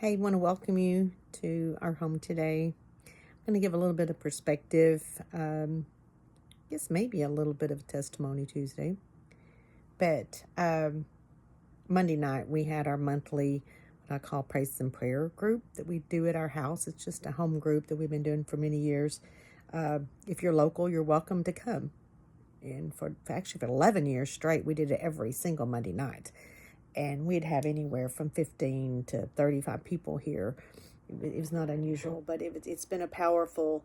Hey, I want to welcome you to our home today. I'm going to give a little bit of perspective. I guess maybe a little bit of testimony Tuesday. But Monday night we had our monthly, what I call praise and prayer group that we do at our house. It's just a home group that we've been doing for many years. If you're local, you're welcome to come. And for 11 years straight, we did it every single Monday night. And we'd have anywhere from 15 to 35 people here. It was not unusual, but it's been a powerful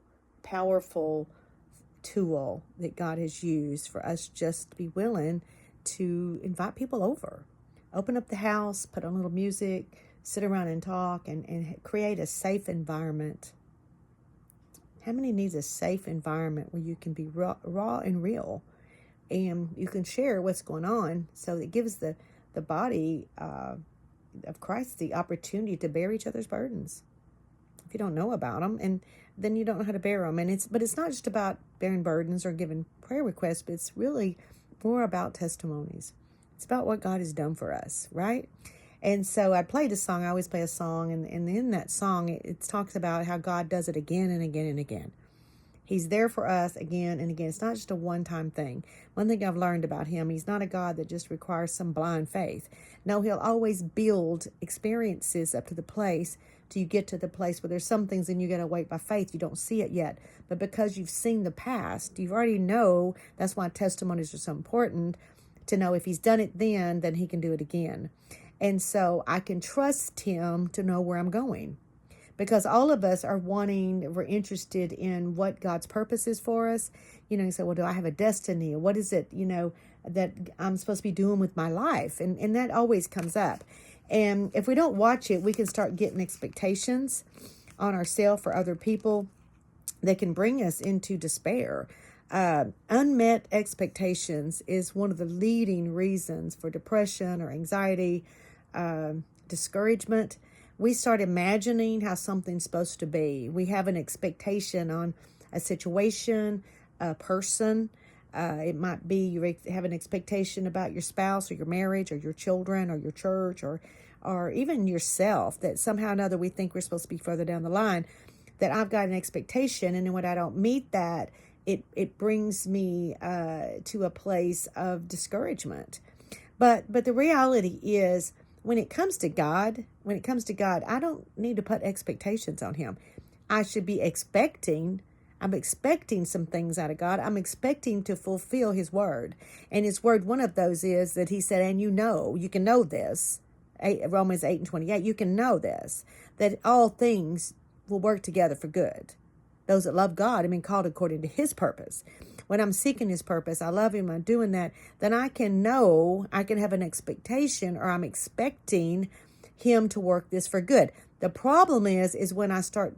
tool that God has used for us just to be willing to invite people over. Open up the house, put on a little music, sit around and talk, and create a safe environment. How many needs a safe environment where you can be raw and real, and you can share what's going on, so it gives the body of Christ the opportunity to bear each other's burdens. If you don't know about them, and then you don't know how to bear them. But it's not just about bearing burdens or giving prayer requests, but it's really more about testimonies. It's about what God has done for us, right? And so I played a song. I always play a song, and in that song, it talks about how God does it again and again and again. He's there for us again and again. It's not just a one-time thing. One thing I've learned about him, he's not a God that just requires some blind faith. No, he'll always build experiences up to the place till you get to the place where there's some things and you got to wait by faith. You don't see it yet. But because you've seen the past, you already know. That's why testimonies are so important, to know if he's done it then he can do it again. And so I can trust him to know where I'm going. Because all of us we're interested in what God's purpose is for us. You say, well, do I have a destiny? Or what is it, that I'm supposed to be doing with my life? And that always comes up. And if we don't watch it, we can start getting expectations on ourselves for other people that can bring us into despair. Unmet expectations is one of the leading reasons for depression or anxiety, discouragement. We start imagining how something's supposed to be. We have an expectation on a situation, a person. It might be you have an expectation about your spouse or your marriage or your children or your church or even yourself, that somehow or another we think we're supposed to be further down the line, that I've got an expectation, and then when I don't meet that, it brings me to a place of discouragement. But the reality is, when it comes to God, I don't need to put expectations on him. I'm expecting some things out of God. I'm expecting to fulfill his word. And his word, one of those is that he said, and you can know this, Romans 8:28, you can know this, that all things will work together for good. Those that love God have been called according to his purpose. When I'm seeking his purpose, I love him, I'm doing that, then I can have an expectation, or I'm expecting him to work this for good. The problem is when I start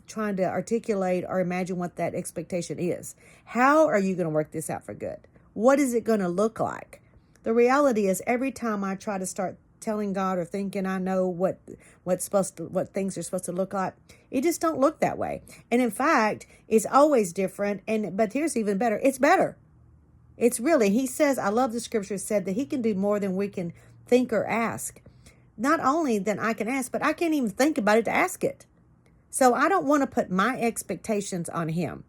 trying to articulate or imagine what that expectation is. How are you going to work this out for good? What is it going to look like? The reality is, every time I try to start telling God or thinking I know what things are supposed to look like, it just don't look that way. And in fact, it's always different. But here's even better. It's better. It's really, he says, I love the scripture said that he can do more than we can think or ask. Not only than I can ask, but I can't even think about it to ask it. So I don't want to put my expectations on him.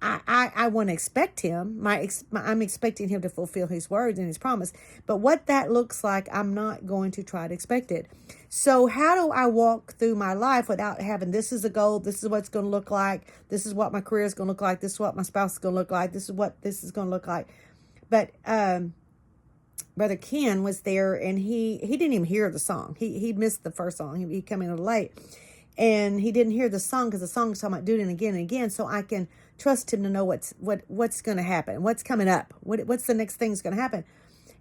I want to expect him. I'm expecting him to fulfill his words and his promise. But what that looks like, I'm not going to try to expect it. So how do I walk through my life without having, this is a goal, this is what it's going to look like, this is what my career is going to look like, this is what my spouse is going to look like, this is what this is going to look like. But Brother Ken was there, and he didn't even hear the song. He missed the first song. He came in late. And he didn't hear the song, because the song is talking about doing it again and again. So I can trust him to know what's going to happen, what's coming up, what's the next thing's going to happen.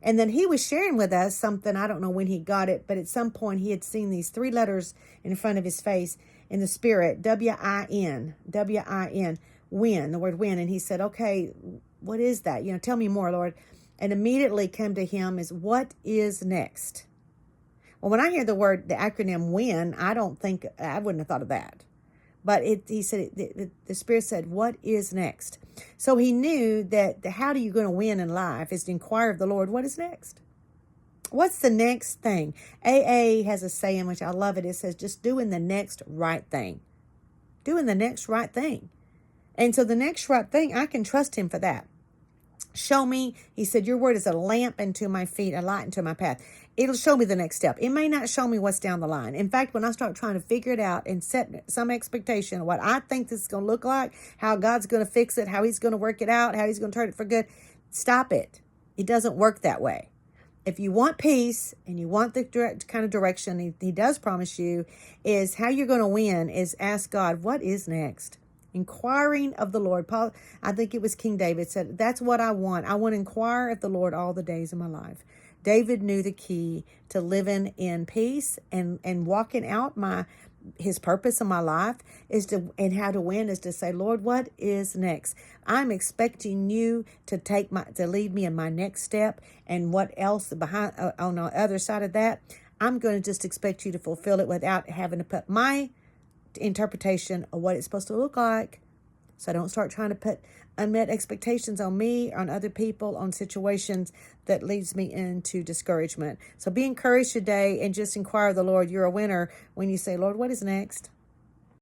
And then he was sharing with us something. I don't know when he got it, but at some point he had seen these 3 letters in front of his face in the spirit, W.I.N, win, the word win. And he said, okay, what is that? Tell me more, Lord. And immediately came to him is, what is next? Well, when I hear the acronym WIN, I wouldn't have thought of that. But he said, the Spirit said, what is next? So he knew that how are you going to win in life is to inquire of the Lord, what is next? What's the next thing? AA has a saying, which I love it. It says, just doing the next right thing. Doing the next right thing. And so the next right thing, I can trust him for that. Show me, he said, your word is a lamp unto my feet, a light unto my path. It'll show me the next step. It may not show me what's down the line. In fact, when I start trying to figure it out and set some expectation of what I think this is going to look like, how God's going to fix it, how he's going to work it out, how he's going to turn it for good, stop it. It doesn't work that way. If you want peace and you want the kind of direction he does promise you, is how you're going to win is ask God, what is next? Inquiring of the Lord. Paul, I think it was King David said, that's what I want. I want to inquire of the Lord all the days of my life. David knew the key to living in peace and walking out his purpose in my life and how to win is to say, Lord, what is next? I'm expecting you to lead me in my next step, and what else behind on the other side of that, I'm going to just expect you to fulfill it without having to put my interpretation of what it's supposed to look like. So I don't start trying to put unmet expectations on me, on other people, on situations that leads me into discouragement. So be encouraged today and just inquire of the Lord. You're a winner when you say, Lord, what is next?